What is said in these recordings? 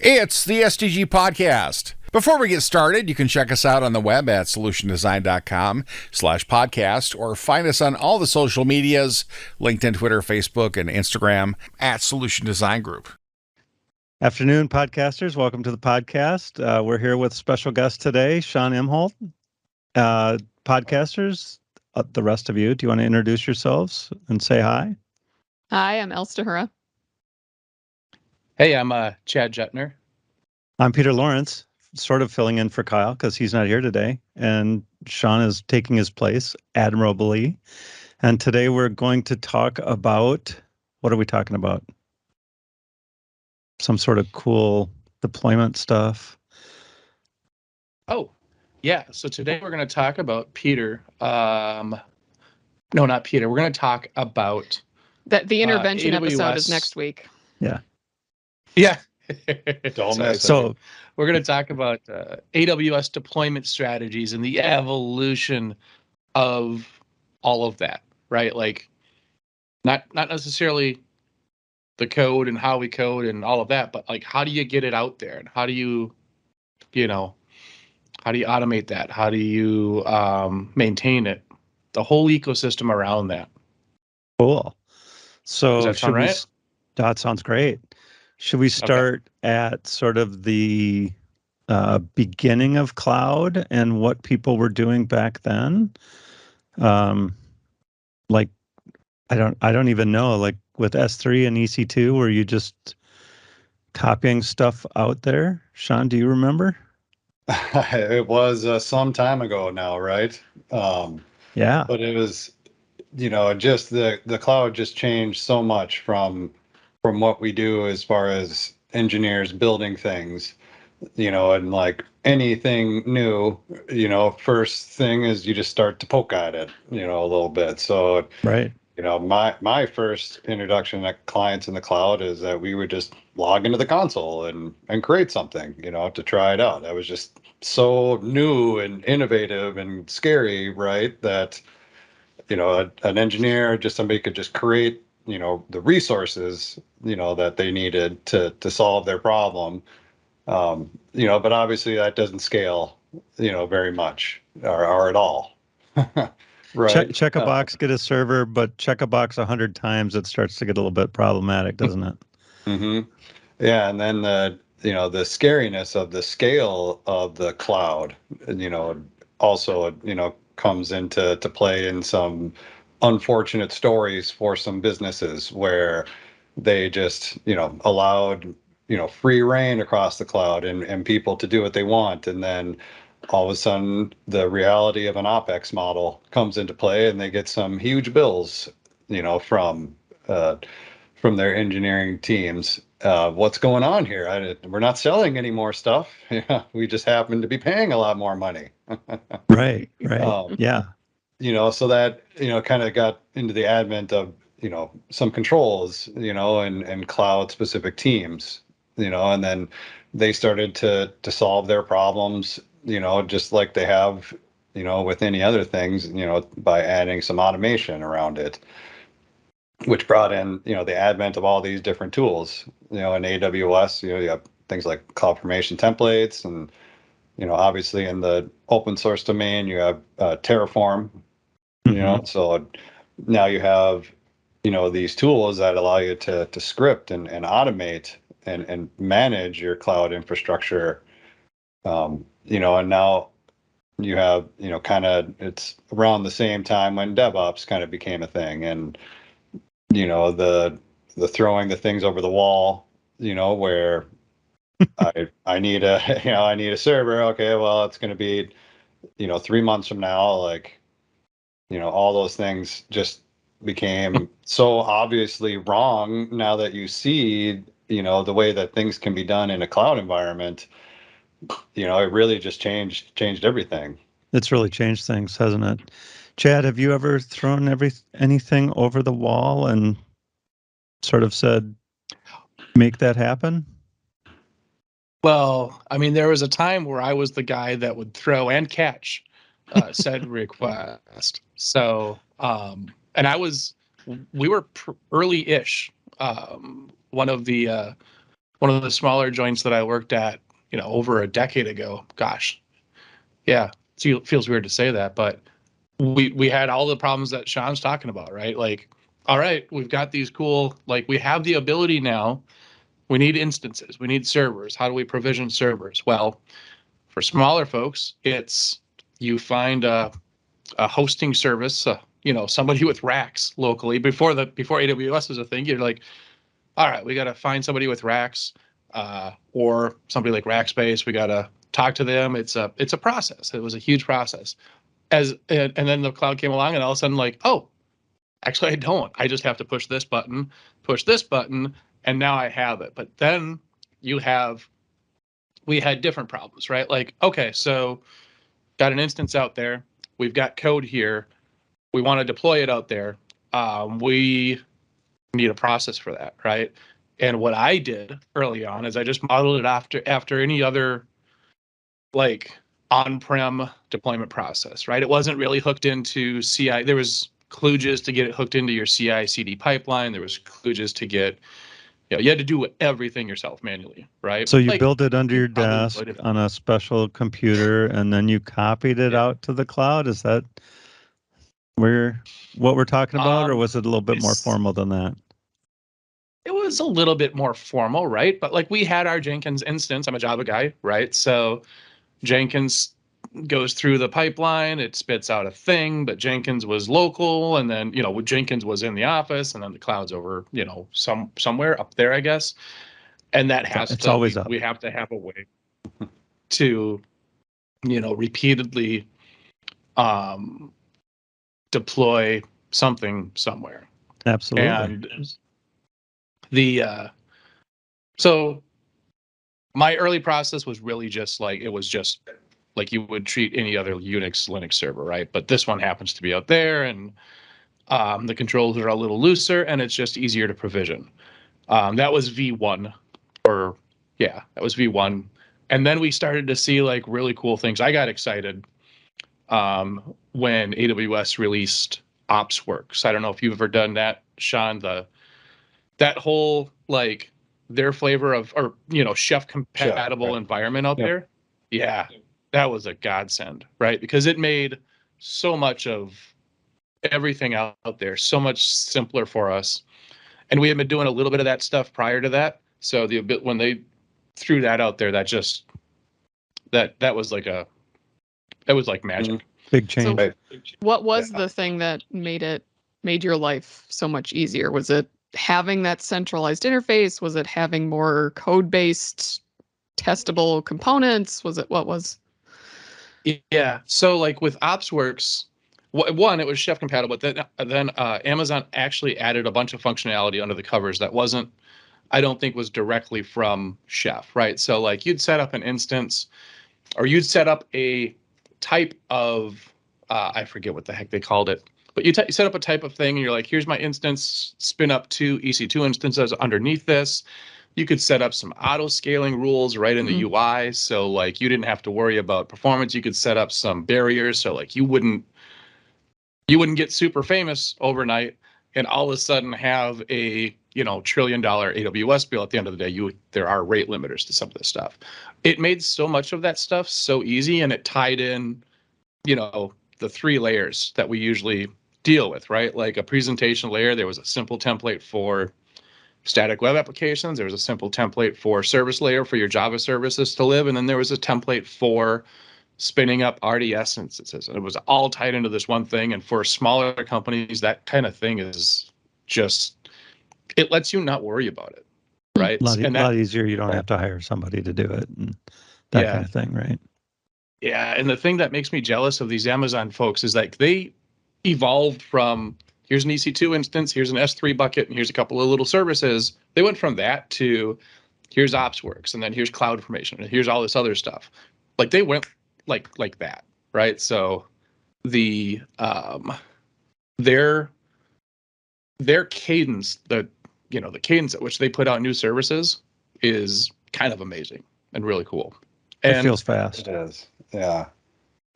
It's the SDG Podcast. Before we get started, you can check us out on the web at solutiondesign.com/podcast or find us on all the social medias, LinkedIn, Twitter, Facebook, and Instagram at Solution Design Group. Afternoon, podcasters. Welcome to the podcast. We're here with special guest today, Sean Imholt. Podcasters, the rest of you, do you want to introduce yourselves and say hi? Hi, I'm Elsta Hura. Hey, I'm Chad Jetner. I'm Peter Lawrence, sort of filling in for Kyle because he's not here today. And Sean is taking his place admirably. And today we're going to talk about, what are we talking about? Some sort of cool deployment stuff. Oh, yeah. So today we're going to talk about Peter. No, not Peter. We're going to talk about The intervention AWS. episode is next week. Yeah. Don't So- miss it. So, We're going to talk about AWS deployment strategies and the evolution of all of that, right? Like, not necessarily the code and how we code and all of that, but like, how do you get it out there, and how do you automate that? How do you maintain it? The whole ecosystem around that. cool. So Does that sound right? That sounds great. Should we start at sort of the beginning of cloud and what people were doing back then? Like, I don't even know, like with S3 and EC2, were you just copying stuff out there? Sean, do you remember? It was some time ago now, right? Yeah. But it was, just the cloud just changed so much from what we do as far as engineers building things, and like anything new, first thing is you just start to poke at it, a little bit. So, Right. my first introduction to clients in the cloud is that we would just log into the console and create something, to try it out. That was just so new and innovative and scary, right? That, an engineer, just somebody could just create, the resources, that they needed to solve their problem. But obviously that doesn't scale, very much or at all. Right. Check a box, get a server, but check a box 100 times, it starts to get a little bit problematic, doesn't it? Mm-hmm. Yeah, and then the scariness of the scale of the cloud, also comes into play in some unfortunate stories for some businesses where they just allowed free reign across the cloud and people to do what they want, and then all of a sudden the reality of an OpEx model comes into play and they get some huge bills from their engineering teams. What's going on here? We're not selling any more stuff. We just happen to be paying a lot more money. Right. Yeah. So that, kind of got into the advent of, some controls, and cloud specific teams, and then they started to solve their problems, just like they have, with any other things, by adding some automation around it, which brought in, the advent of all these different tools, in AWS, you have things like CloudFormation templates, and, obviously in the open source domain, you have Terraform, so now you have, these tools that allow you to script and automate and manage your cloud infrastructure, and now you have, kind of, it's around the same time when DevOps kind of became a thing, and the throwing the things over the wall, where I need a I need a server. Okay, well, it's going to be 3 months from now. Like, all those things just became so obviously wrong now that you see the way that things can be done in a cloud environment. It really just changed everything. It's really changed things, hasn't it? Chad, have you ever thrown anything over the wall and sort of said, make that happen? Well, I mean, there was a time where I was the guy that would throw and catch said request. So, and we were early-ish. One of the one of the smaller joints that I worked at, over a decade ago. Gosh, yeah, it feels weird to say that, but we had all the problems that Sean's talking about, right? Like, all right, we've got these cool, like we have the ability now. We need instances. We need servers. How do we provision servers? Well, for smaller folks, it's you find a hosting service, somebody with racks locally. Before AWS was a thing, you're like, all right, we got to find somebody with racks, or somebody like Rackspace. We got to talk to them. It's a process. It was a huge process. And then the cloud came along, and all of a sudden, like, oh, actually, I don't. I just have to push this button, and now I have it. But then we had different problems, right? Like, okay, so got an instance out there. We've got code here. We want to deploy it out there. We need a process for that, right? And what I did early on is I just modeled it after any other like on-prem deployment process, right? It wasn't really hooked into CI. There was kludges to get it hooked into your CI/CD pipeline. There was kludges to get, you had to do everything yourself manually, right? So you built it under your desk on a special computer, and then you copied it out to the cloud. Is that what we're talking about, or was it a little bit more formal than that? It was a little bit more formal, right? But like we had our Jenkins instance. I'm a Java guy, right? So Jenkins goes through the pipeline, it spits out a thing, but Jenkins was local, and then Jenkins was in the office, and then the cloud's over somewhere up there, I guess. And that it's always up. We have to have a way to repeatedly deploy something somewhere. Absolutely. And so my early process was really just like you would treat any other Unix, Linux server, right? But this one happens to be out there, and the controls are a little looser, and it's just easier to provision. That was V1, that was V1. And then we started to see like really cool things. I got excited when AWS released OpsWorks. I don't know if you've ever done that, Sean, that whole like their flavor of, or chef compatible environment out there. Yeah, that was a godsend, right? Because it made so much of everything out there so much simpler for us. And we had been doing a little bit of that stuff prior to that. So when they threw that out there, that was like magic. Big change. So what was the thing that made your life so much easier? Was it having that centralized interface? Was it having more code-based testable components? What was? Yeah. So like with OpsWorks, one, it was chef compatible, but then Amazon actually added a bunch of functionality under the covers that I don't think was directly from Chef, right? So like you'd set up an instance, or you'd set up a type of, I forget what the heck they called it, but you set up a type of thing, and you're like, here's my instance, spin up 2 EC2 instances underneath this. You could set up some auto scaling rules right in the UI. So like you didn't have to worry about performance. You could set up some barriers. So like you wouldn't get super famous overnight and all of a sudden have a $1 trillion AWS bill at the end of the day. There are rate limiters to some of this stuff. It made so much of that stuff so easy, and it tied in, the 3 layers that we usually deal with, right? Like a presentation layer, there was a simple template for static web applications. There was a simple template for service layer for your Java services to live. And then there was a template for spinning up RDS instances. And it was all tied into this one thing. And for smaller companies, that kind of thing is just, it lets you not worry about it, right? A lot easier. You don't have to hire somebody to do it and that kind of thing, right? Yeah. And the thing that makes me jealous of these Amazon folks is like they evolved from, here's an EC2 instance, here's an S3 bucket, and here's a couple of little services. They went from that to here's OpsWorks, and then here's CloudFormation, and here's all this other stuff. Like they went like that, right? So the their cadence, the cadence at which they put out new services is kind of amazing and really cool. And it feels fast. It is. Yeah.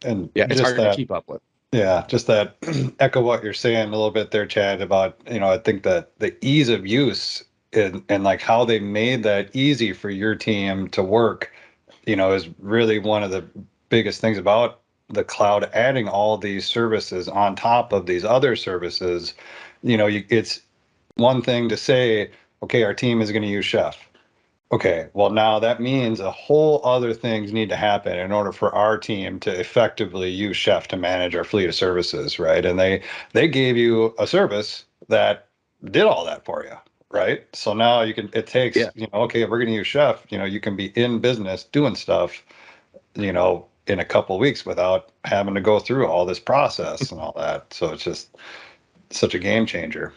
And it's hard to keep up with. Yeah, just that echo what you're saying a little bit there, Chad, about, I think that the ease of use and like how they made that easy for your team to work, is really one of the biggest things about the cloud, adding all these services on top of these other services. It's one thing to say, okay, our team is going to use Chef. Okay, well, now that means a whole other things need to happen in order for our team to effectively use Chef to manage our fleet of services, right? And they gave you a service that did all that for you, right? So now it takes, Yeah. okay, if we're going to use Chef, you can be in business doing stuff, in a couple of weeks without having to go through all this process and all that. So it's just such a game changer.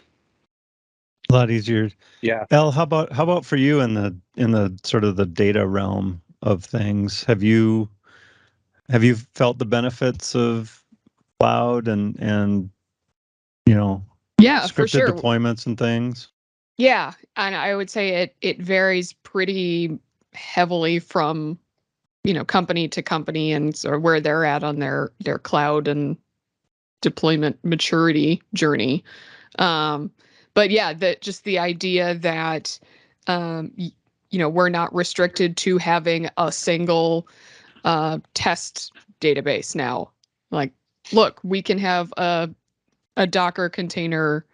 A lot easier. Yeah. Elle, how about for you in the sort of the data realm of things? Have you felt the benefits of cloud and Yeah, for scripted sure. deployments and things? Yeah, and I would say it varies pretty heavily from, company to company and sort of where they're at on their cloud and deployment maturity journey. But yeah, just the idea that we're not restricted to having a single test database now. Like, look, we can have a Docker container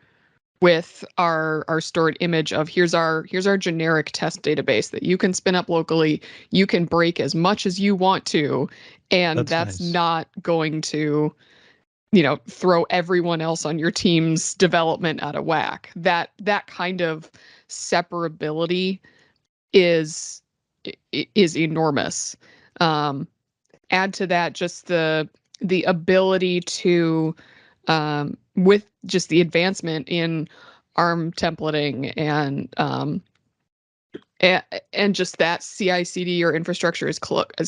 with our stored image of here's our generic test database that you can spin up locally. You can break as much as you want to, and that's nice. not going to throw everyone else on your team's development out of whack. That kind of separability is enormous. Add to that just the ability to with just the advancement in ARM templating and just that CI/CD or infrastructure as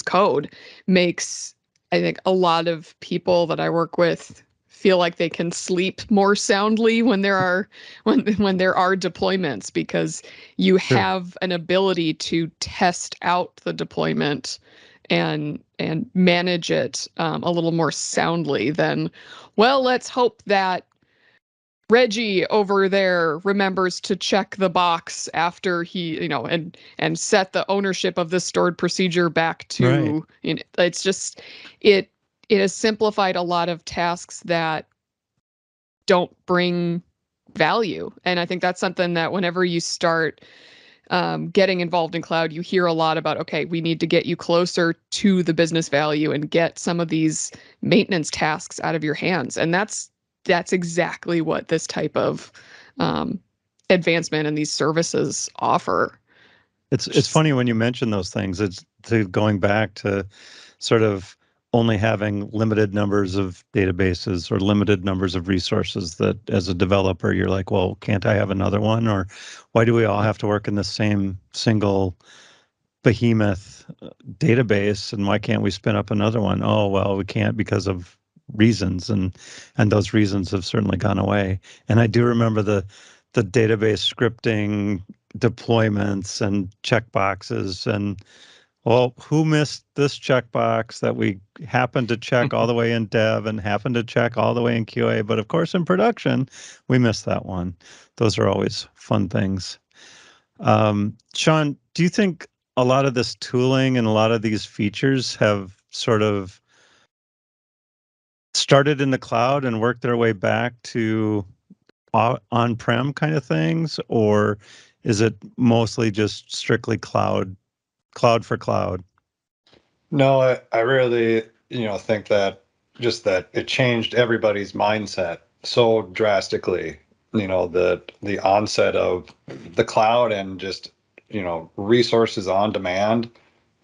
code makes, I think, a lot of people that I work with feel like they can sleep more soundly when there are deployments, because you Sure. have an ability to test out the deployment and manage it a little more soundly than, well, let's hope that Reggie over there remembers to check the box after he, and set the ownership of the stored procedure back to, Right. It's just, it has simplified a lot of tasks that don't bring value. And I think that's something that whenever you start getting involved in cloud, you hear a lot about, okay, we need to get you closer to the business value and get some of these maintenance tasks out of your hands. And that's exactly what this type of advancement in these services offer. It's funny when you mention those things. It's going back to sort of only having limited numbers of databases or limited numbers of resources, that as a developer, you're like, well, can't I have another one? Or why do we all have to work in the same single behemoth database? And why can't we spin up another one? Oh, well, we can't because of reasons. And those reasons have certainly gone away. And I do remember the database scripting deployments and checkboxes, and well, who missed this checkbox that we happened to check all the way in dev and happened to check all the way in QA, but of course in production we missed that one. Those are always fun things. Sean, do you think a lot of this tooling and a lot of these features have sort of started in the cloud and worked their way back to on-prem kind of things, or is it mostly just strictly cloud for cloud? No, I really, think that just that it changed everybody's mindset so drastically. The onset of the cloud and just, resources on demand,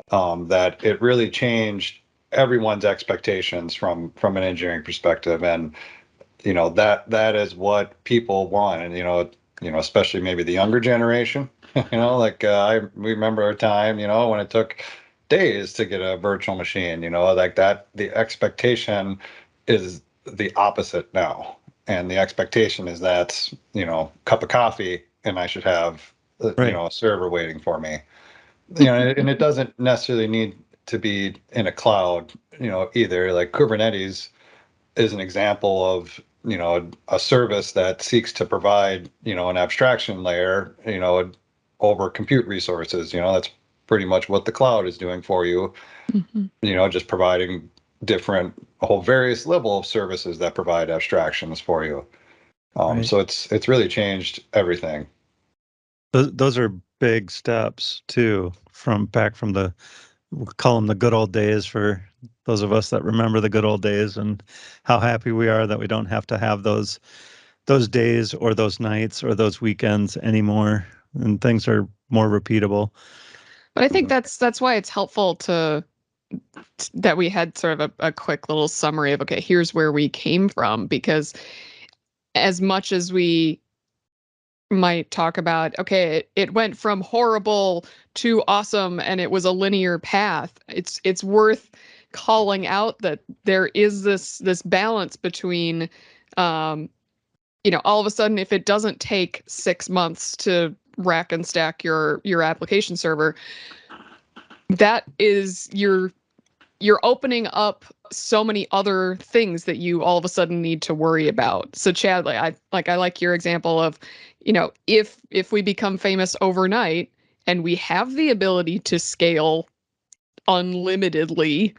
that it really changed everyone's expectations from an engineering perspective. And, that is what people want. And, especially maybe the younger generation, like we remember a time, when it took days to get a virtual machine, like that. The expectation is the opposite now. And the expectation is that, cup of coffee and I should have, Right. a server waiting for me. And it doesn't necessarily need to be in a cloud, either. Like Kubernetes is an example of, a service that seeks to provide, an abstraction layer, over compute resources. That's pretty much what the cloud is doing for you, just providing a whole various level of services that provide abstractions for you. Right. So it's really changed everything. Those are big steps too, from the, we'll call them the good old days for those of us that remember the good old days, and how happy we are that we don't have to have those days or those nights or those weekends anymore, and things are more repeatable. But I think that's why it's helpful that we had sort of a quick little summary of, okay, here's where we came from, because as much as we might talk about, okay, it went from horrible to awesome and it was a linear path, it's worth calling out that there is this balance between all of a sudden, if it doesn't take 6 months to rack and stack your application server, that is you're opening up so many other things that you all of a sudden need to worry about. So Chad, I like your example of, if we become famous overnight and we have the ability to scale unlimitedly,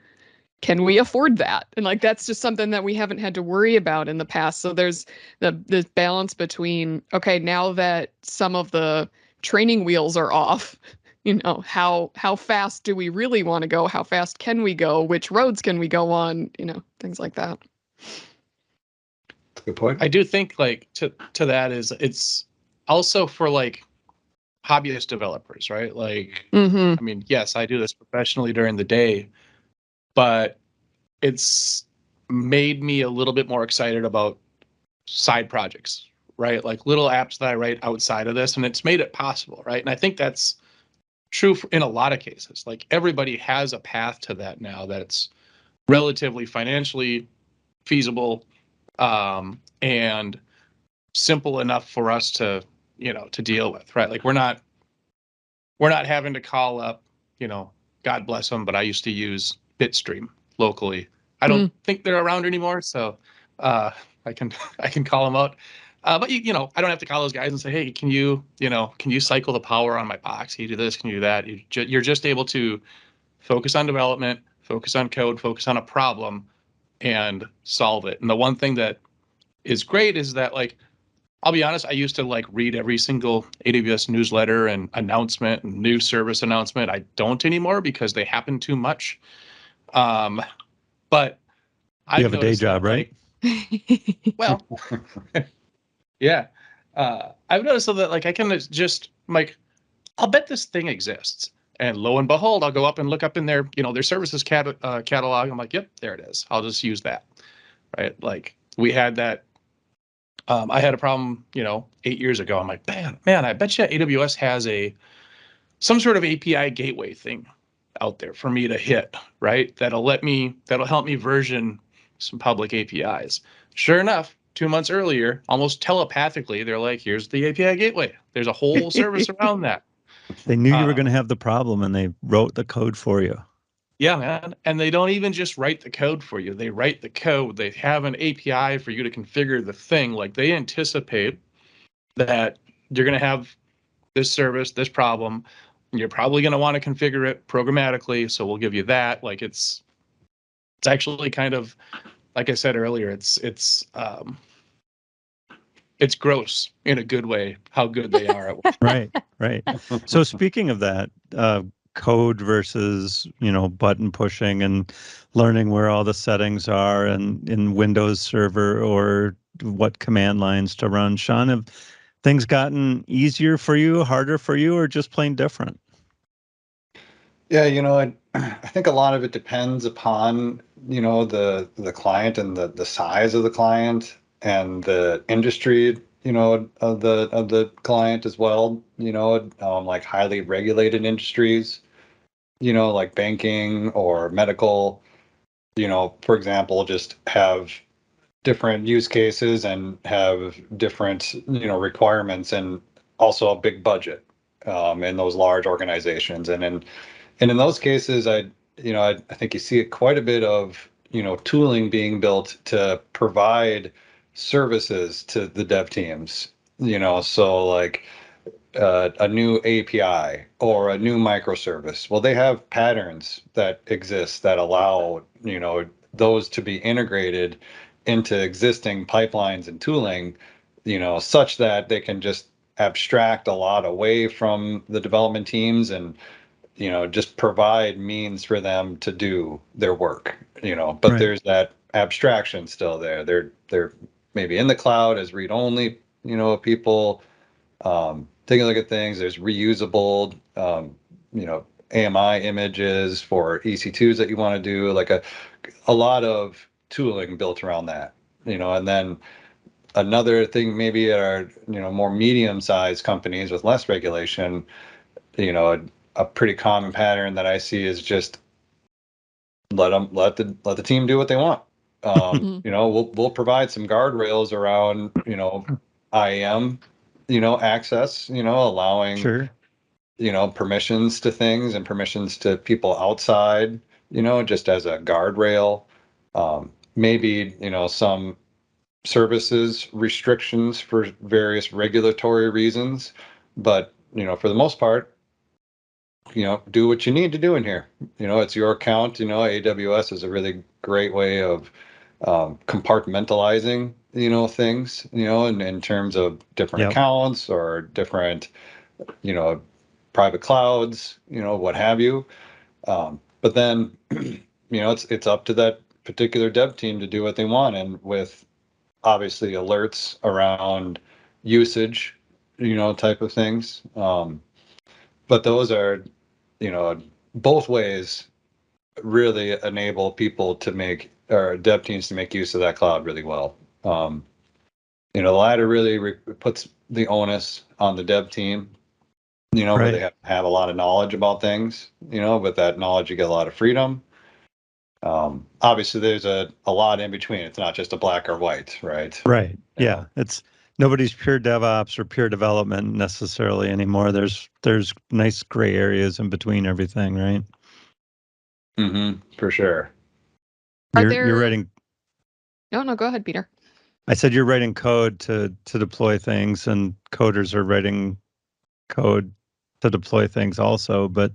can we afford that? And that's just something that we haven't had to worry about in the past. So there's this balance between, okay, now that some of the training wheels are off, how fast do we really want to go? How fast can we go? Which roads can we go on? Things like that. That's a good point. I do think to that is, it's also for hobbyist developers, right? I mean, yes, I do this professionally during the day, but it's made me a little bit more excited about side projects, right? Like little apps that I write outside of this, and it's made it possible, right? And I think that's true in a lot of cases. Like everybody has a path to that now that's relatively financially feasible, and simple enough for us to deal with, right? Like we're not having to call up, God bless them, but I used to use Bitstream locally. I don't think they're around anymore, so I can call them out. But I don't have to call those guys and say, hey, can you cycle the power on my box? Can you do this? Can you do that? You're just able to focus on development, focus on code, focus on a problem, and solve it. And the one thing that is great is that, I'll be honest, I used to read every single AWS newsletter and announcement and new service announcement. I don't anymore because they happen too much. But You have a day job, right? Well, yeah. I've noticed that I can just I'll bet this thing exists. And lo and behold, I'll go up and look up in their, their services catalog. I'm like, yep, there it is. I'll just use that. Right. We had that. I had a problem, 8 years ago. I'm like, man, I bet you AWS has some sort of API gateway thing out there for me to hit, right? That'll help me version some public APIs. Sure enough, 2 months earlier, almost telepathically, they're like, here's the API gateway. There's a whole service around that. They knew you were going to have the problem and they wrote the code for you. Yeah, man. And they don't even just write the code for you. They write the code. They have an API for you to configure the thing. They anticipate that you're going to have this service, this problem. You're probably going to want to configure it programmatically. So we'll give you that. It's actually kind of, like I said earlier, it's gross in a good way how good they are at work. Right. So speaking of that, code versus button pushing and learning where all the settings are and in Windows Server or what command lines to run, Sean, have things gotten easier for you, harder for you, or just plain different? Yeah, I think a lot of it depends upon the client and the size of the client and the industry of the client as well. Like highly regulated industries, like banking or medical, for example, just have different use cases and have different requirements, and also a big budget in those large organizations. And in those cases, I think you see quite a bit of tooling being built to provide services to the dev teams, so like a new API or a new microservice. Well, they have patterns that exist that allow, those to be integrated into existing pipelines and tooling, such that they can just abstract a lot away from the development teams and, just provide means for them to do their work, but Right. there's that abstraction still there. They're maybe in the cloud as read only, people take a look at things. There's reusable, AMI images for EC2s that you want to do, like a lot of tooling built around that, and then another thing maybe at our, more medium-sized companies with less regulation, a pretty common pattern that I see is just let the team do what they want. We'll provide some guardrails around, IAM, access, allowing, Sure. permissions to things and permissions to people outside, just as a guardrail. Maybe, some services restrictions for various regulatory reasons, but, for the most part, do what you need to do in here. It's your account. AWS is a really great way of compartmentalizing, things, in terms of different Yep. accounts or different, private clouds, what have you. But then, it's up to that particular dev team to do what they want, and with obviously alerts around usage, type of things. But those are, both ways really enable people to make, or dev teams to make use of that cloud really well. The latter really puts the onus on the dev team, where Right. they have a lot of knowledge about things, with that knowledge, you get a lot of freedom. Obviously there's a lot in between. It's not just a black or white, right? Right. You Yeah. know? It's nobody's pure DevOps or pure development necessarily anymore. There's nice gray areas in between everything, right? For sure. Are You're there? writing No, go ahead, Peter. I said you're writing code to deploy things, and coders are writing code to deploy things also, but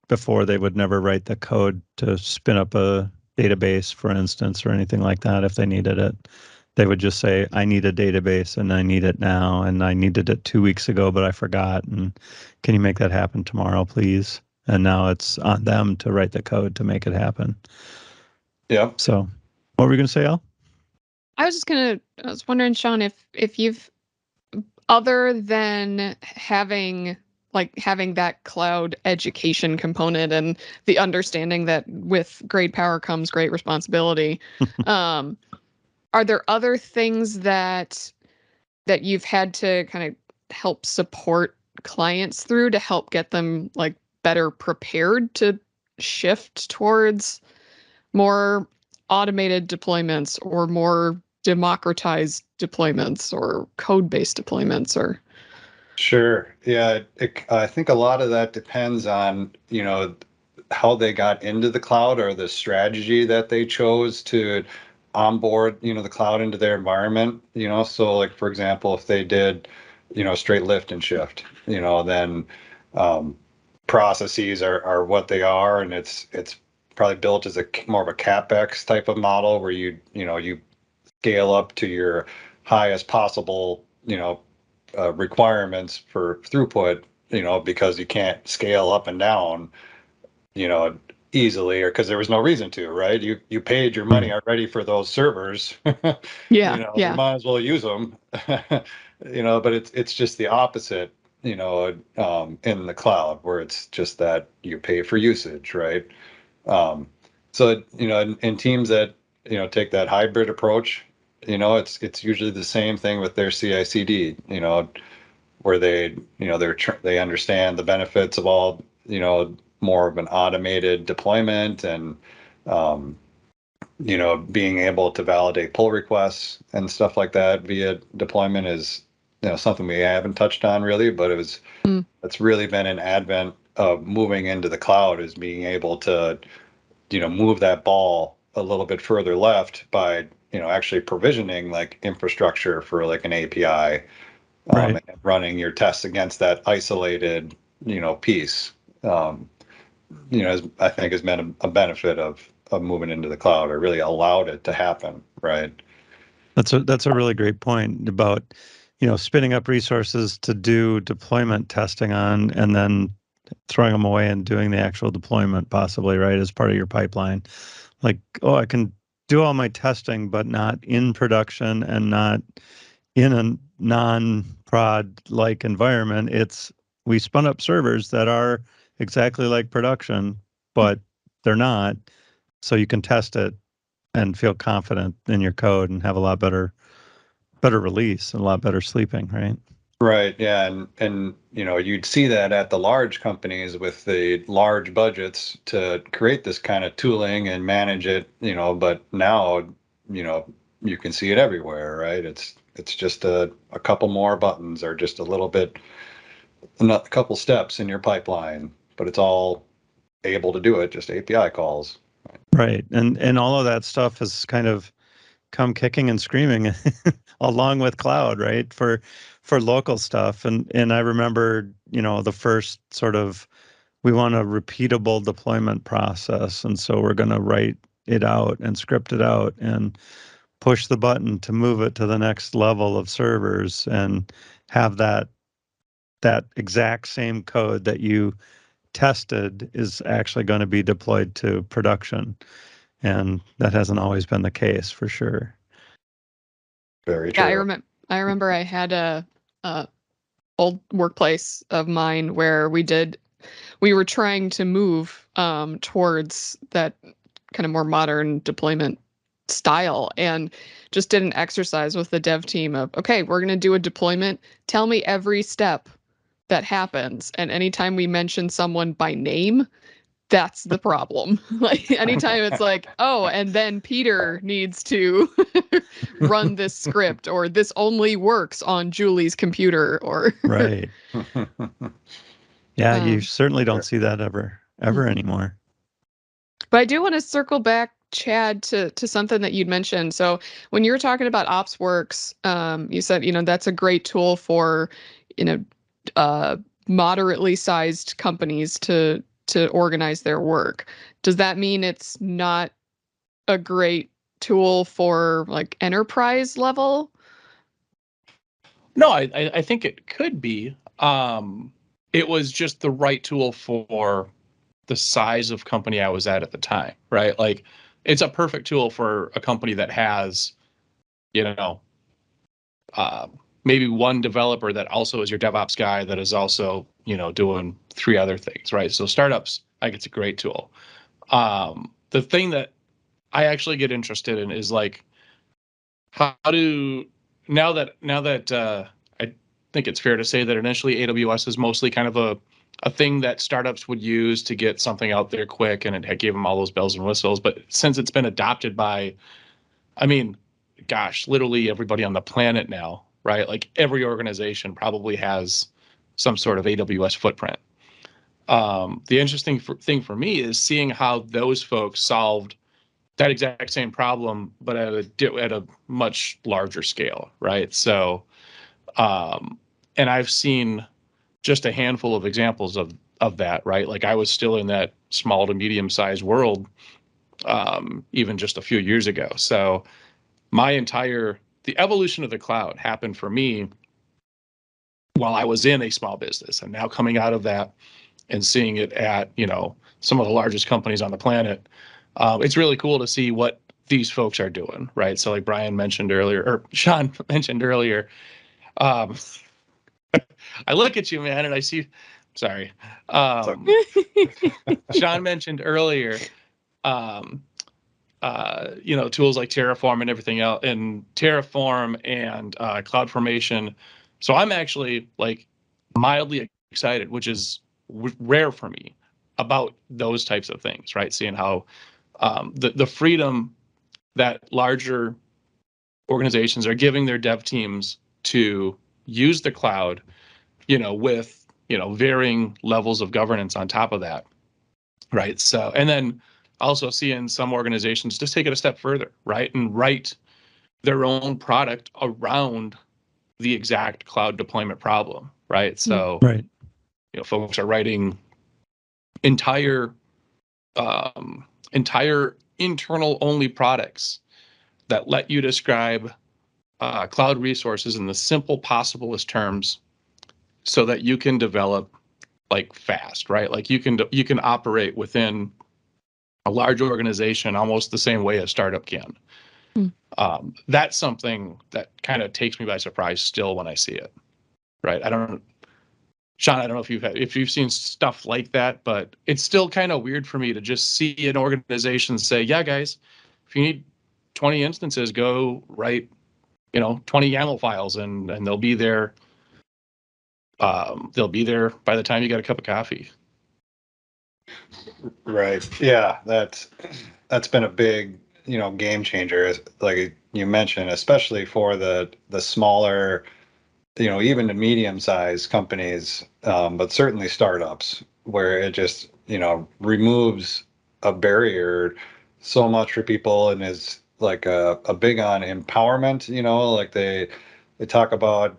before they would never write the code to spin up a database, for instance, or anything like that if they needed it. They would just say, I need a database and I need it now, and I needed it 2 weeks ago, but I forgot. And can you make that happen tomorrow, please? And now it's on them to write the code to make it happen. Yeah. So what were you going to say, Al? I was wondering, Sean, if you've, other than having that cloud education component and the understanding that with great power comes great responsibility, are there other things that you've had to kind of help support clients through to help get them like better prepared to shift towards more automated deployments or more democratized deployments or code-based deployments? Or Sure. Yeah. I think a lot of that depends on, how they got into the cloud or the strategy that they chose to onboard, the cloud into their environment, so like, for example, if they did, straight lift and shift, then processes are what they are. And it's probably built as more of a CapEx type of model where you scale up to your highest possible, requirements for throughput, because you can't scale up and down, easily, or because there was no reason to, right? You paid your money already for those servers. yeah, You might as well use them. But it's just the opposite, in the cloud, where it's just that you pay for usage, right? So in teams that take that hybrid approach, it's usually the same thing with their CI/CD, where they understand the benefits of all, more of an automated deployment, and being able to validate pull requests and stuff like that via deployment is, something we haven't touched on really, but it's really been an advent of moving into the cloud, is being able to, move that ball a little bit further left by actually provisioning like infrastructure for like an API, Right. and running your tests against that isolated, piece. I think has been a benefit of moving into the cloud, or really allowed it to happen, right? That's a really great point about, spinning up resources to do deployment testing on, and then throwing them away and doing the actual deployment possibly, right, as part of your pipeline. Like, oh, I can do all my testing, but not in production and not in a non-prod like environment. We spun up servers that are exactly like production, but they're not. So you can test it and feel confident in your code and have a lot better release and a lot better sleeping, right? Right. Yeah. And you'd see that at the large companies with the large budgets to create this kind of tooling and manage it, but now, you can see it everywhere, right? It's just a couple more buttons, or just a couple steps in your pipeline, but it's all able to do it, just API calls. Right. And all of that stuff has kind of come kicking and screaming along with cloud, right? For local stuff. And I remember, the first sort of, we want a repeatable deployment process. And so we're going to write it out and script it out and push the button to move it to the next level of servers, and have that exact same code that you tested is actually going to be deployed to production. And that hasn't always been the case, for sure. Very Yeah, true. I remember I had a old workplace of mine where we were trying to move towards that kind of more modern deployment style, and just did an exercise with the dev team of, okay, we're going to do a deployment. Tell me every step that happens. And anytime we mention someone by name, that's the problem. Like anytime it's like, oh, and then Peter needs to run this script, or this only works on Julie's computer, or Right. Yeah, you um, certainly don't see that ever anymore. but I do want to circle back, Chad, to something that you'd mentioned. So when you were talking about OpsWorks, you said, that's a great tool for, you know, uh, moderately sized companies to organize their work. Does that mean it's not a great tool for like enterprise level? No, I think it could be. It was just the right tool for the size of company I was at the time, right? Like, it's a perfect tool for a company that has, you know, maybe one developer that also is your DevOps guy that is also, doing three other things, right? So startups, like, it's a great tool. The thing that I actually get interested in is like, how do now that I think it's fair to say that initially AWS is mostly kind of a thing that startups would use to get something out there quick, and it gave them all those bells and whistles. But since it's been adopted by, I mean, gosh, literally everybody on the planet now, right? Like every organization probably has some sort of AWS footprint. The interesting thing for me is seeing how those folks solved that exact same problem, but at a much larger scale, right? So, and I've seen just a handful of examples of that, right? Like I was still in that small to medium sized world, even just a few years ago. So the evolution of the cloud happened for me while I was in a small business, and now coming out of that and seeing it at, some of the largest companies on the planet. It's really cool to see what these folks are doing, right? So like Brian mentioned earlier, or Sean mentioned earlier, um, I look at you, man, and I see, sorry. Sean mentioned earlier, um, tools like Terraform and everything else, and Terraform and CloudFormation. So I'm actually like mildly excited, which is rare for me, about those types of things, right? Seeing how the freedom that larger organizations are giving their dev teams to use the cloud, with varying levels of governance on top of that, right? So, and then also seeing some organizations just take it a step further, right, and write their own product around the exact cloud deployment problem, right? So, Right. folks are writing entire internal only products that let you describe cloud resources in the simple possiblest terms so that you can develop like fast, right? Like you can operate within a large organization almost the same way a startup can. That's something that kind of takes me by surprise still when I see it, right? Sean, I don't know if you've seen stuff like that, but it's still kind of weird for me to just see an organization say, yeah, guys, if you need 20 instances, go write, 20 YAML files and they'll be there. They'll be there by the time you get a cup of coffee. Right. Yeah, that's been a big, game changer, like you mentioned, especially for the smaller, even the medium-sized companies, but certainly startups, where it just, removes a barrier so much for people and is like a big on empowerment, like they talk about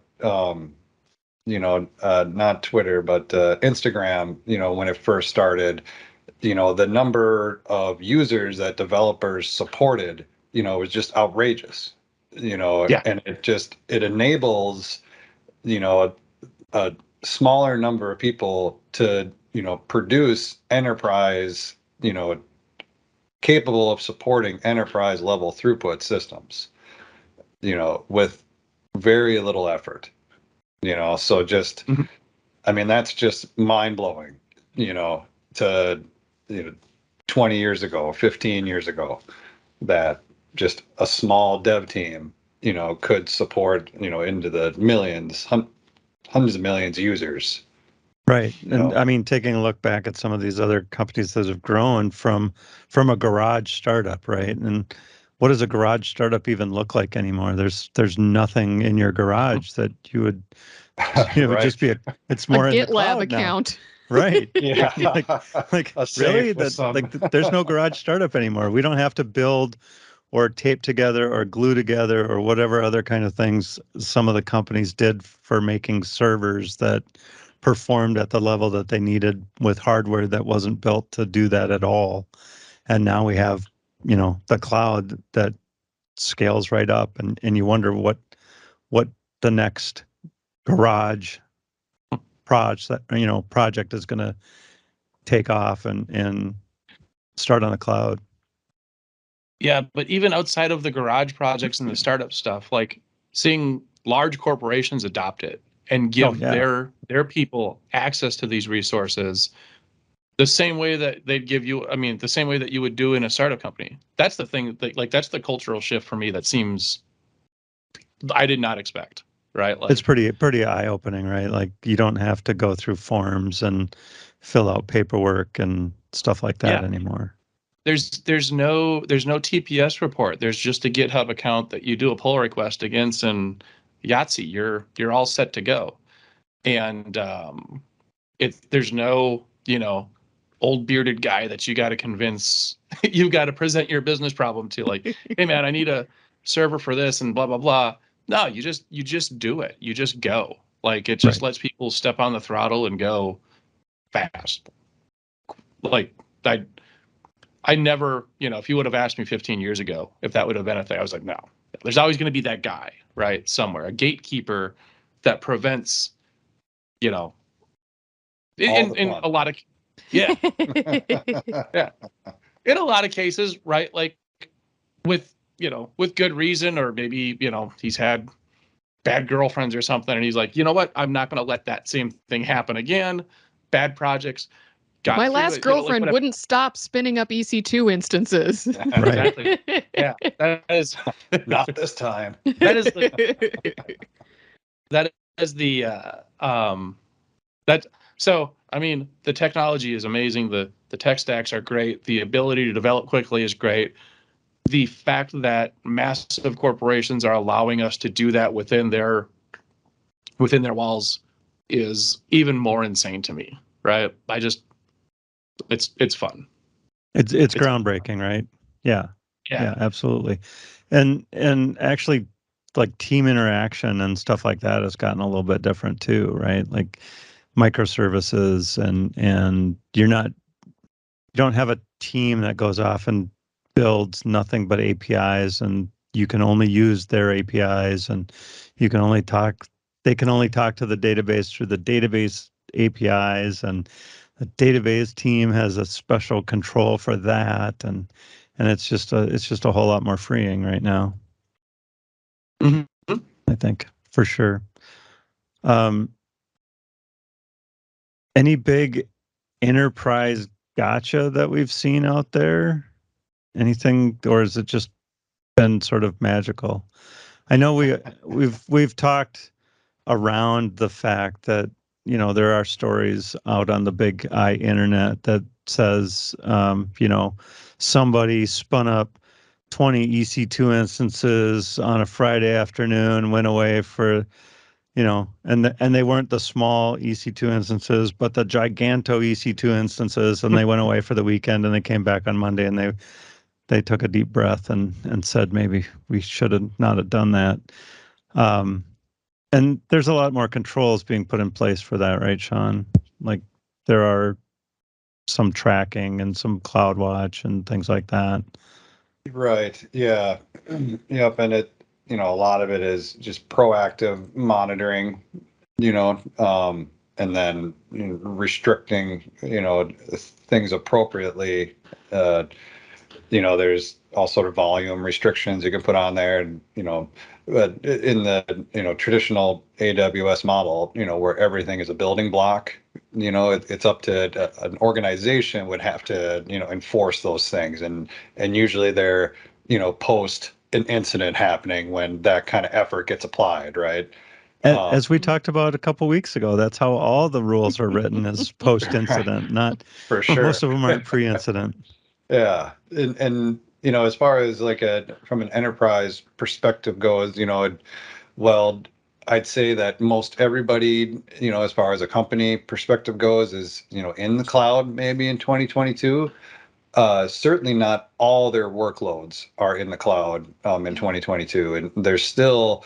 not Twitter, but Instagram, when it first started, the number of users that developers supported, was just outrageous, Yeah. and it enables, a smaller number of people to, produce enterprise, capable of supporting enterprise level throughput systems, with very little effort, so just, Mhm. I mean, that's just mind blowing, to, 20 years ago, 15 years ago, that just a small dev team, could support, into the millions, hundreds of millions of users. Right. And No. I mean, taking a look back at some of these other companies that have grown from a garage startup, right? And what does a garage startup even look like anymore? There's nothing in your garage that you would it would Right. just be it's A more in the GitLab cloud now. account. Right. Yeah. Like A safe really with that some- there's no garage startup anymore. We don't have to build or tape together or glue together or whatever other kind of things some of the companies did for making servers that performed at the level that they needed with hardware that wasn't built to do that at all. And now we have, the cloud that scales right up, and you wonder what the next garage project is going to take off and start on the cloud. Yeah, but even outside of the garage projects and the startup stuff, like seeing large corporations adopt it and give their people access to these resources the same way that they'd give you, the same way that you would do in a startup company. That's the thing that, that's the cultural shift for me that seems I did not expect, right? Like, It's pretty eye-opening, right? Like you don't have to go through forms and fill out paperwork and stuff like that anymore. There's no TPS report. There's just a GitHub account that you do a pull request against, and Yahtzee, you're all set to go. And there's no old bearded guy that you got to convince. You got to present your business problem to, like, hey man, I need a server for this and blah blah blah. No, you just do it. You just go. Like it just lets people step on the throttle and go fast. Like I never, if you would have asked me 15 years ago if that would have been a thing, I was like, no. There's always going to be that guy, right? Somewhere, a gatekeeper that prevents, in a lot of, yeah, yeah, in a lot of cases, right? Like with, with good reason, or maybe, he's had bad girlfriends or something, and he's like, you know what? I'm not going to let that same thing happen again. Bad projects. My last girlfriend wouldn't stop spinning up EC2 instances. Exactly. Yeah, that is not this time. That is the that. So I mean, the technology is amazing. The tech stacks are great. The ability to develop quickly is great. The fact that massive corporations are allowing us to do that within their walls is even more insane to me. Right? It's fun. It's groundbreaking, right? Yeah. Yeah, absolutely. And actually, like team interaction and stuff like that has gotten a little bit different too, right? Like microservices and you don't have a team that goes off and builds nothing but APIs, and you can only use their APIs, and you can only talk they can only talk to the database through the database APIs, and the database team has a special control for that, and it's just a whole lot more freeing right now, Mhm. I think, for sure. Um, any big enterprise gotcha that we've seen out there? Anything, or has it just been sort of magical? I know we've talked around the fact that there are stories out on the big I internet that says somebody spun up 20 EC2 instances on a Friday afternoon, went away for and they weren't the small EC2 instances, but the giganto EC2 instances, and they went away for the weekend, and they came back on Monday, and they took a deep breath and said maybe we should have not have done that. And there's a lot more controls being put in place for that, right, Sean? Like there are some tracking and some CloudWatch and things like that. Right. Yeah. Yep. And a lot of it is just proactive monitoring, and then restricting, things appropriately. Uh, there's all sort of volume restrictions you can put on there, and but in the traditional AWS model, where everything is a building block, it's up to an organization would have to enforce those things, and usually they're post an incident happening when that kind of effort gets applied, right? As we talked about a couple weeks ago, that's how all the rules are written, is post-incident. Not For sure. Most of them aren't pre-incident. Yeah, and as far as like from an enterprise perspective goes, well, I'd say that most everybody, as far as a company perspective goes, is in the cloud maybe in 2022. Certainly not all their workloads are in the cloud in 2022, and there's still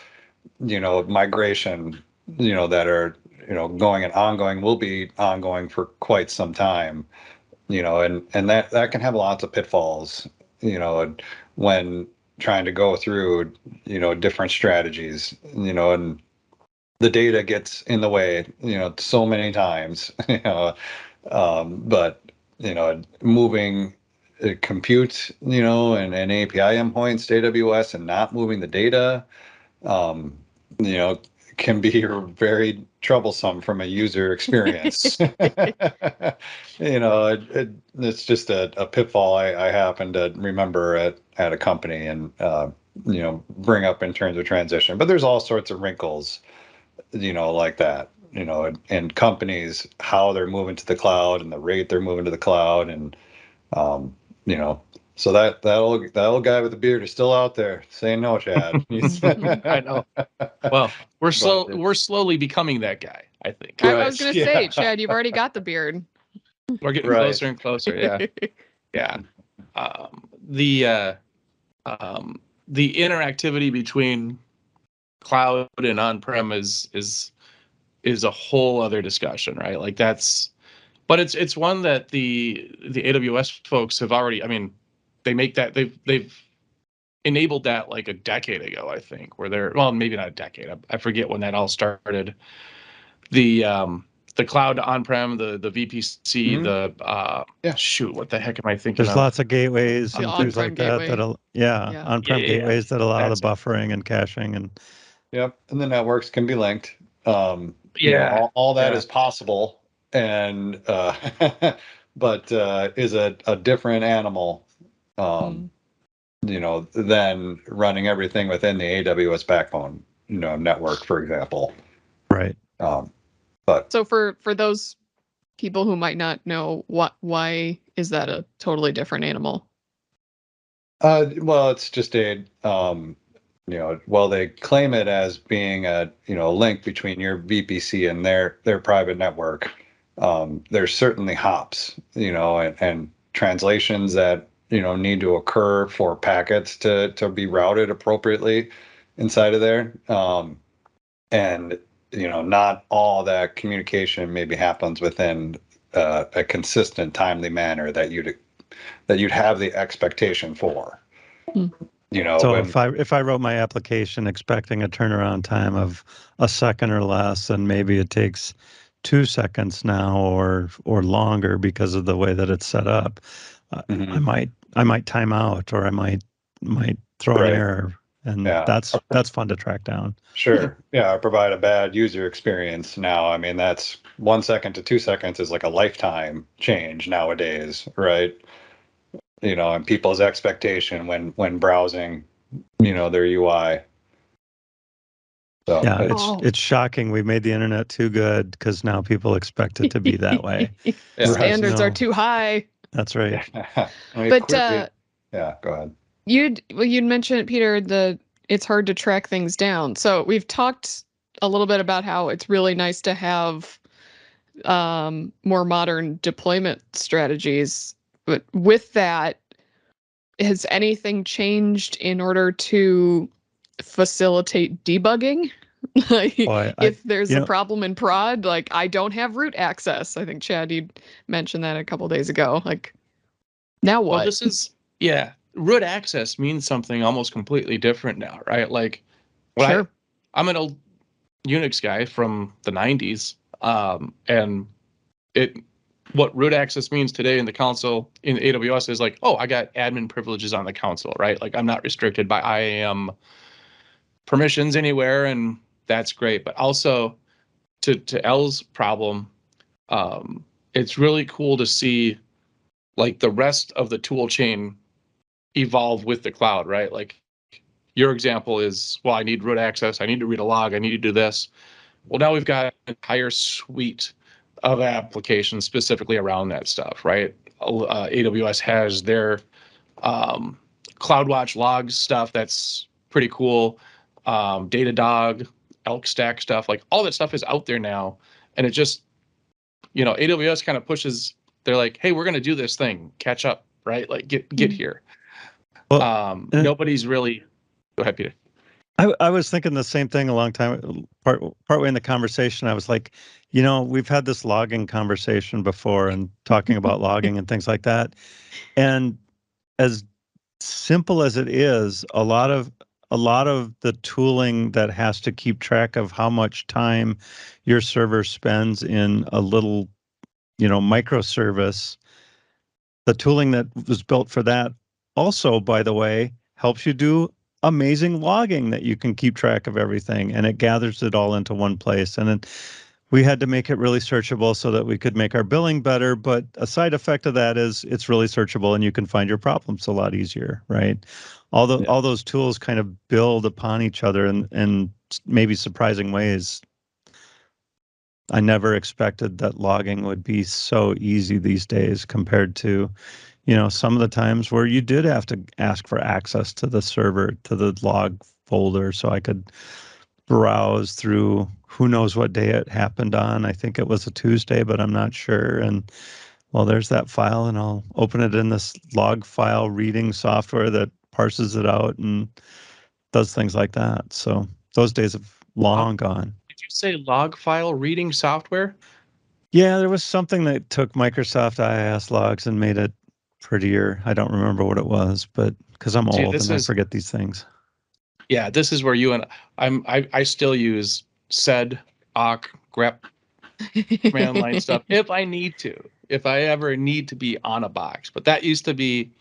migration that are going and ongoing, will be ongoing for quite some time, and that can have lots of pitfalls, when trying to go through, different strategies, and the data gets in the way, so many times, but, moving compute, and API endpoints to AWS and not moving the data, um, you know, can be very troublesome from a user experience. It's just a pitfall I happen to remember at a company, and bring up in terms of transition. But there's all sorts of wrinkles, like that, and companies, how they're moving to the cloud and the rate they're moving to the cloud, and um, you know, so that old guy with the beard is still out there saying no, Chad. I know. Well, we're But we're slowly becoming that guy, I think. I was gonna Right, say, yeah. Chad, you've already got the beard. We're getting Right. closer and closer. Yeah. Yeah. The the interactivity between cloud and on-prem is a whole other discussion, right? Like but it's one that the AWS folks have already, I mean, they make that they've enabled that like a decade ago, I think, where they're, well, maybe not a decade. I forget when that all started. The cloud on-prem, the VPC, Yeah. shoot, what the heck am I thinking There's of? lots of gateways The and things on-prem like that. gateway. Yeah. On-prem Yeah. gateways that allow the That's it. buffering and caching and Yep. And the networks can be linked. Yeah. All that Yeah. is possible, and but is a different animal, um, than running everything within the AWS backbone, network, for example. right. But So for those people who might not know, why is that a totally different animal? well, it's just well, they claim it as being a link between your VPC and their private network. There's certainly hops, and translations that need to occur for packets to be routed appropriately inside of there. And not all that communication maybe happens within a consistent, timely manner that you'd have the expectation for. Hmm. So When, if I wrote my application expecting a turnaround time of a second or less, and maybe it takes 2 seconds now or longer because of the way that it's set up, Mhm. I might time out, or I might throw an Right. error, and Yeah. that's fun to track down. Sure. Yeah. Or provide a bad user experience. Now, I mean, that's 1 second to 2 seconds is like a lifetime change nowadays, right? And people's expectation when browsing, their UI. So Yeah, Oh. it's shocking we made the internet too good, because now people expect it to be that way. Yeah. Standards are No. too high. That's right. yeah. I mean, But yeah, go ahead. you'd mentioned, Peter, it's hard to track things down. So we've talked a little bit about how it's really nice to have more modern deployment strategies. But with that, has anything changed in order to facilitate debugging? Like, Boy, if there's you a know, problem in prod, like I don't have root access. I think Chad, you mentioned that a couple days ago. Like, now Well, what? this is, yeah, root access means something almost completely different now, right? Like, when Sure. I'm an old Unix guy from the 90s, and what root access means today in the console in AWS is like, oh, I got admin privileges on the console, right? Like, I'm not restricted by IAM permissions anywhere, and that's great. But also, to L's problem, it's really cool to see like the rest of the tool chain evolve with the cloud, right? Like, your example is, well, I need root access, I need to read a log, I need to do this. Well, now we've got an entire suite of applications specifically around that stuff, right? AWS has their CloudWatch logs stuff that's pretty cool. Datadog, Elk Stack stuff, like all that stuff is out there now. And it just, AWS kind of pushes, they're like, hey, we're going to do this thing, catch up, right? Like get here. well, Nobody's really, go ahead, Peter. I was thinking the same thing a long time, partway in the conversation. I was like, we've had this logging conversation before and talking about logging and things like that. And as simple as it is, a lot of the tooling that has to keep track of how much time your server spends in a little, microservice, the tooling that was built for that also, by the way, helps you do amazing logging that you can keep track of everything, and it gathers it all into one place. And then we had to make it really searchable so that we could make our billing better. But a side effect of that is it's really searchable and you can find your problems a lot easier, right? All those tools kind of build upon each other in maybe surprising ways. I never expected that logging would be so easy these days compared to, some of the times where you did have to ask for access to the server, to the log folder, so I could browse through who knows what day it happened on. I think it was a Tuesday, but I'm not sure. And well, there's that file, and I'll open it in this log file reading software that parses it out and does things like that. So those days have long gone. Did you say log file reading software? Yeah, there was something that took Microsoft IIS logs and made it prettier. I don't remember what it was, but because I'm old and I forget these things. Yeah, this is where you and I still use sed, awk, grep, command line stuff if I need to, if I ever need to be on a box. But that used to be,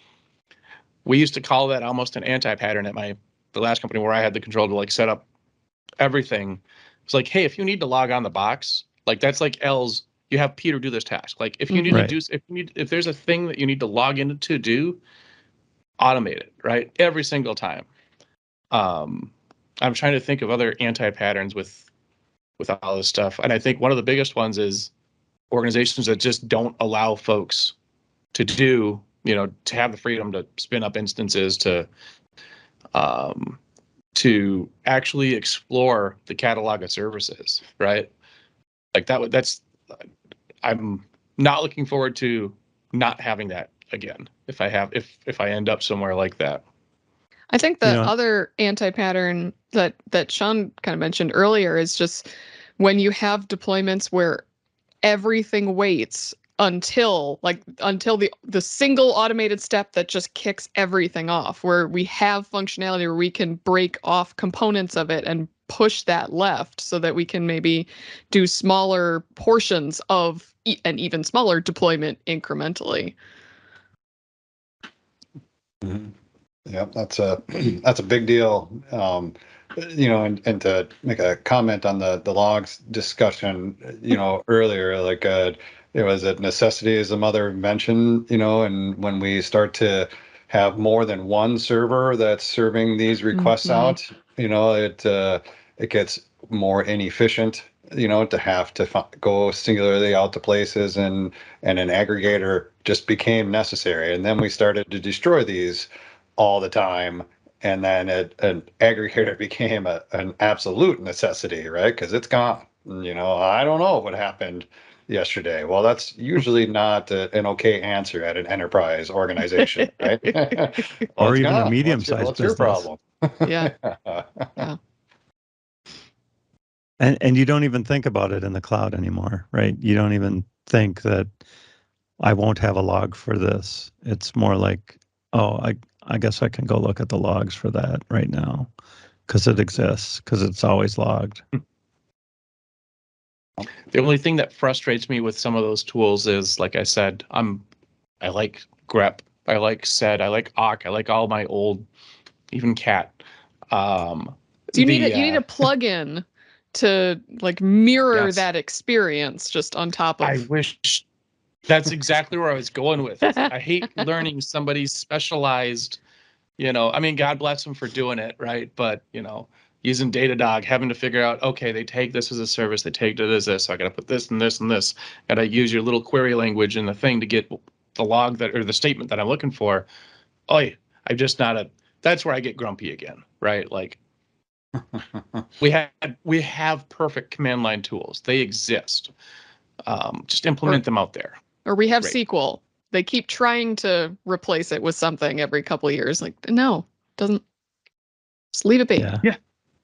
we used to call that almost an anti-pattern at the last company where I had the control to like set up everything. It's like, hey, if you need to log on the box, like that's like L's, you have Peter do this task. Like if you need Right. to do, if there's a thing that you need to log in to do, automate it, right? Every single time. I'm trying to think of other anti-patterns with all this stuff. And I think one of the biggest ones is organizations that just don't allow folks to do, to have the freedom to spin up instances, to actually explore the catalog of services, right? Like that's I'm not looking forward to not having that again if I end up somewhere like that. I think the You know- other anti-pattern that Sean kind of mentioned earlier is just when you have deployments where everything waits until the single automated step that just kicks everything off, where we have functionality where we can break off components of it and push that left so that we can maybe do smaller portions of an even smaller deployment incrementally. Mhm. Yep, that's a big deal. And to make a comment on the logs discussion, earlier, like it was a necessity as the mother mentioned, and when we start to have more than one server that's serving these requests out, it gets more inefficient, to have to go singularly out to places, and an aggregator just became necessary. And then we started to destroy these all the time, and then an aggregator became an absolute necessity, right? Because it's gone. I don't know what happened yesterday. Well, that's usually not an okay answer at an enterprise organization, right? Well, Or it's even a gone. medium-sized what's your business. problem? Yeah. Yeah. And you don't even think about it in the cloud anymore, right? You don't even think that I won't have a log for this. It's more like, oh, I guess I can go look at the logs for that right now because it exists, because it's always logged. The only thing that frustrates me with some of those tools is, like I said, I like grep, I like sed, I like awk, I like all my old, even cat. So you need a plugin to like mirror Yes. that experience just on top of. I wish that's exactly where I was going with it. I hate learning somebody's specialized, I mean, God bless them for doing it, right? But, using Datadog, having to figure out, okay, they take this as a service, they take it as this, so I got to put this and this and this, and I use your little query language in the thing to get the log or the statement that I'm looking for. Oh, I'm just not that's where I get grumpy again, right? Like, we have perfect command line tools. They exist. Just implement them out there. Or we have Great. SQL. They keep trying to replace it with something every couple of years. Like, no, doesn't. Just leave it be. Yeah.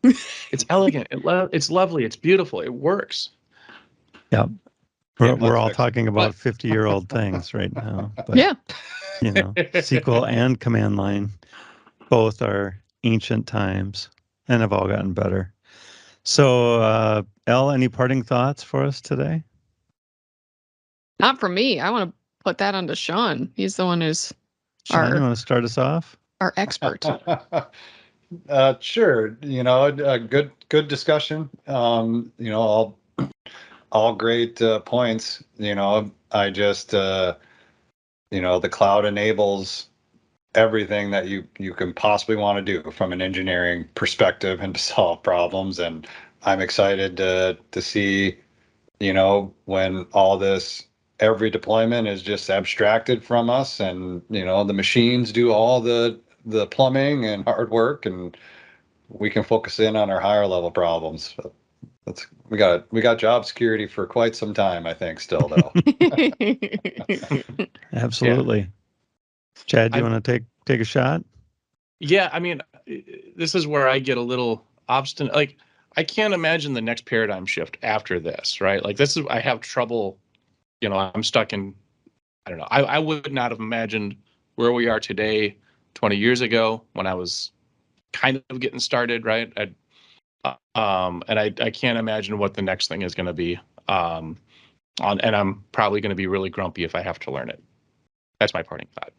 It's elegant. It's lovely. It's beautiful. It works. Yeah. Yeah, We're all fix it. talking about But- 50-year-old things right now. But, Yeah. SQL and command line both are ancient times and have all gotten better. So, Elle, any parting thoughts for us today? Not for me. I want to put that onto Sean. He's the one who's Sean, you want to start us off? our expert. Sure. A good discussion. All great points. I just the cloud enables everything that you can possibly want to do from an engineering perspective and to solve problems. And I'm excited to see, when all this, every deployment is just abstracted from us, and the machines do all the plumbing and hard work, and we can focus in on our higher level problems. We got job security for quite some time, I think, still though. Absolutely. Chad, do you want to take a shot? Yeah, I mean, this is where I get a little obstinate. Like, I can't imagine the next paradigm shift after this, right? Like, I have trouble, I'm stuck in, I don't know. I would not have imagined where we are today 20 years ago when I was kind of getting started, right? And I can't imagine what the next thing is going to be. And I'm probably going to be really grumpy if I have to learn it. That's my parting thought.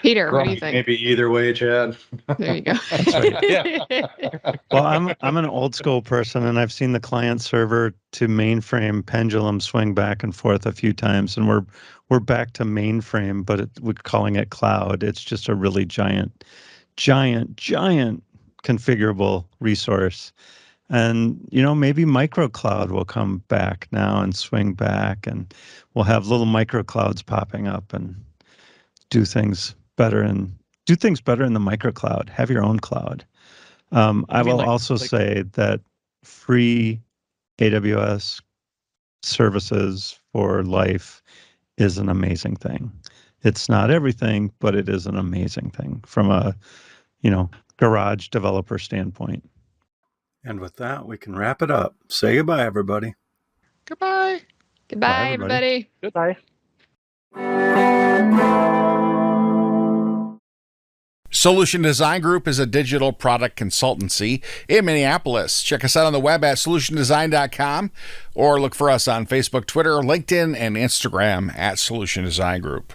Peter, what do you Grumpy think? maybe either way, Chad. There you go. That's right. Yeah. Well, I'm an old school person, and I've seen the client server to mainframe pendulum swing back and forth a few times, and we're back to mainframe, but we're calling it cloud. It's just a really giant configurable resource. And maybe microcloud will come back now and swing back, and we'll have little microclouds popping up and do things better in the microcloud. Have your own cloud. I will also say that free AWS services for life is an amazing thing. It's not everything, but it is an amazing thing from a, garage developer standpoint. And with that, we can wrap it up. Say goodbye, everybody. Goodbye. Goodbye, everybody. everybody. Goodbye. Solution Design Group is a digital product consultancy in Minneapolis. Check us out on the web at solutiondesign.com or look for us on Facebook, Twitter, LinkedIn, and Instagram at Solution Design Group.